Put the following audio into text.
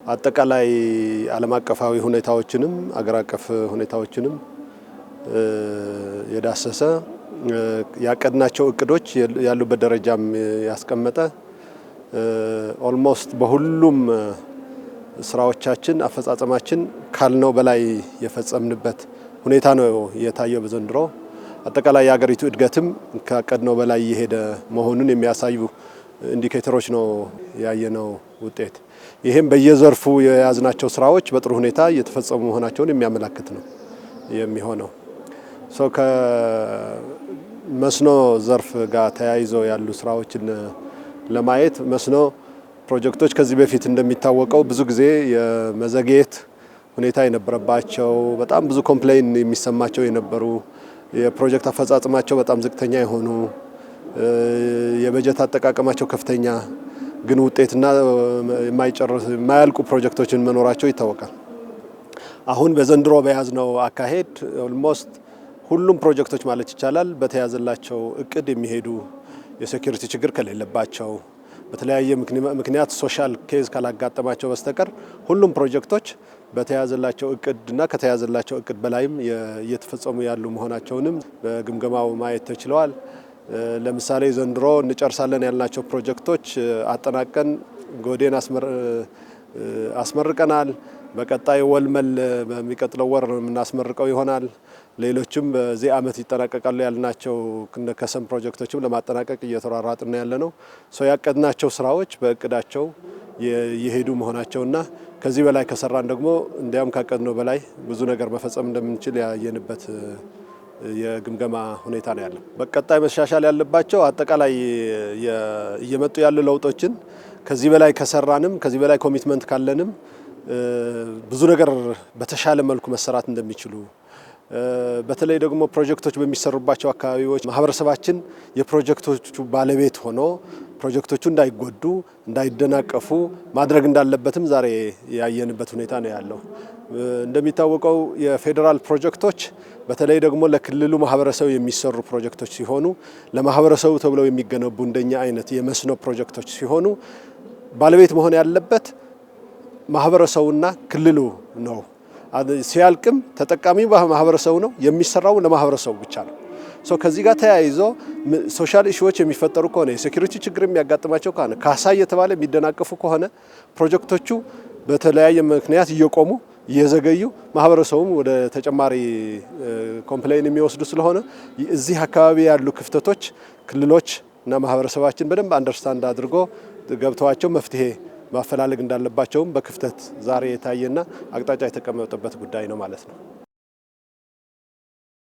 አጠቃላይ ዓለም አቀፋዊ ሁኔታዎችንም አገር አቀፍ ሁኔታዎችንም የዳሰሰ ያቀድናቸው እቅዶች ያሉበት ደረጃም ያስቀመጠ ኦልሞስት በሁሉም ስራዎቻችን አፈጻጸማችን ካልነው በላይ የፈጸምንበት ሁኔታ ነው የታየው። በዘንድሮ አጠቃላይ የሀገሪቱ እድገትም ካቀድነው በላይ የሄደ መሆኑን የሚያሳዩ ኢንዲኬተሮች ነው ያየነው ውጤት። ይሄም በየዘርፉ የያዝናቸው ስራዎች በጥሩ ሁኔታ እየተፈጸሙ መሆናቸውን የሚያመለክት ነው የሚሆነው። ከመስኖ ዘርፍ ጋር ተያይዞ ያሉ ስራዎችን ለማየት መስኖ ፕሮጀክቶች ከዚህ በፊት እንደሚታወቀው ብዙ ጊዜ የመዘግየት ሁኔታ የነበረባቸው በጣም ብዙ ኮምፕሌን የሚሰማቸው የነበሩ የፕሮጀክት አፈጻጸማቸው በጣም ዝቅተኛ የሆኑ የበጀት አጠቃቀማቸው ከፍተኛ ግን ውጤትና የማያልቁ ፕሮጀክቶችን መኖራቸው ይታወቃል። አሁን በዘንድሮ በያዝነው አካሄድ ኦልሞስት ሁሉም ፕሮጀክቶች ማለት ይቻላል በተያዘላቸው እቅድ የሚሄዱ የሴኩሪቲ ችግር ከሌለባቸው በተለያየ ምክንያት ሶሻል ኬዝ ካላጋጠማቸው በስተቀር ሁሉም ፕሮጀክቶች በተያዘላቸው እቅድና ከተያዘላቸው እቅድ በላይም እየተፈጸሙ ያሉ መሆናቸውንም በግምገማው ማየት ተችሏል። ለምሳሌ ዘንድሮ እንጨርሳለን ያልናቸው ፕሮጀክቶች አጠናቀን ጎዴን አስመርቀናል። በቀጣይ ወልመል በሚቀጥለው ወር የምናስመርቀው ይሆናል። ሌሎችም በዚህ ዓመት ይጠናቀቃሉ ያልናቸው ከሰም ፕሮጀክቶችም ለማጠናቀቅ እየተሯሯጥን ያለነው ያቀድናቸው ስራዎች በእቅዳቸው የሄዱ መሆናቸውና ከዚህ በላይ ከሰራን ደግሞ እንዲያም ካቀድነው በላይ ብዙ ነገር መፈጸም እንደምንችል ያየንበት የግምገማ ሁኔታ ነው ያለው። በቀጣይ መሻሻል ያለባቸው አጠቃላይ እየመጡ ያሉ ለውጦችን ከዚህ በላይ ከሰራንም ከዚህ በላይ ኮሚትመንት ካለንም ብዙ ነገር በተሻለ መልኩ መሰራት እንደሚችሉ በተለይ ደግሞ ፕሮጀክቶች በሚሰሩባቸው አካባቢዎች ማህበረሰባችን የፕሮጀክቶቹ ባለቤት ሆኖ ፕሮጀክቶቹ እንዳይጎዱ እንዳይደናቀፉ ማድረግ እንዳለበትም ዛሬ ያየንበት ሁኔታ ነው ያለው። እንደሚታወቀው የፌዴራል ፕሮጀክቶች በተለይ ደግሞ ለክልሉ ማህበረሰብ የሚሰሩ ፕሮጀክቶች ሲሆኑ ለማህበረሰቡ ተብለው የሚገነቡ እንደኛ አይነት የመስኖ ፕሮጀክቶች ሲሆኑ ባለቤት መሆን ያለበት ማህበረሰቡና ክልሉ ነው። ሲያልቅም ተጠቃሚው ማህበረሰቡ ነው፣ የሚሰራው ለማህበረሰቡ ብቻ ነው። ከዚህ ጋር ተያይዞ ሶሻል ኢሹዎች የሚፈጠሩ ከሆነ የሴኩሪቲ ችግር የሚያጋጥማቸው ከሆነ ካሳ እየተባለ የሚደናቀፉ ከሆነ ፕሮጀክቶቹ በተለያየ ምክንያት እየቆሙ እየዘገዩ ማህበረሰቡም ወደ ተጨማሪ ኮምፕሌን የሚወስዱ ስለሆነ እዚህ አካባቢ ያሉ ክፍተቶች ክልሎች እና ማህበረሰባችን በደንብ አንደርስታንድ አድርጎ ገብተዋቸው መፍትሄ ማፈላለግ እንዳለባቸውም በክፍተት ዛሬ የታየና አቅጣጫ የተቀመጠበት ጉዳይ ነው ማለት ነው።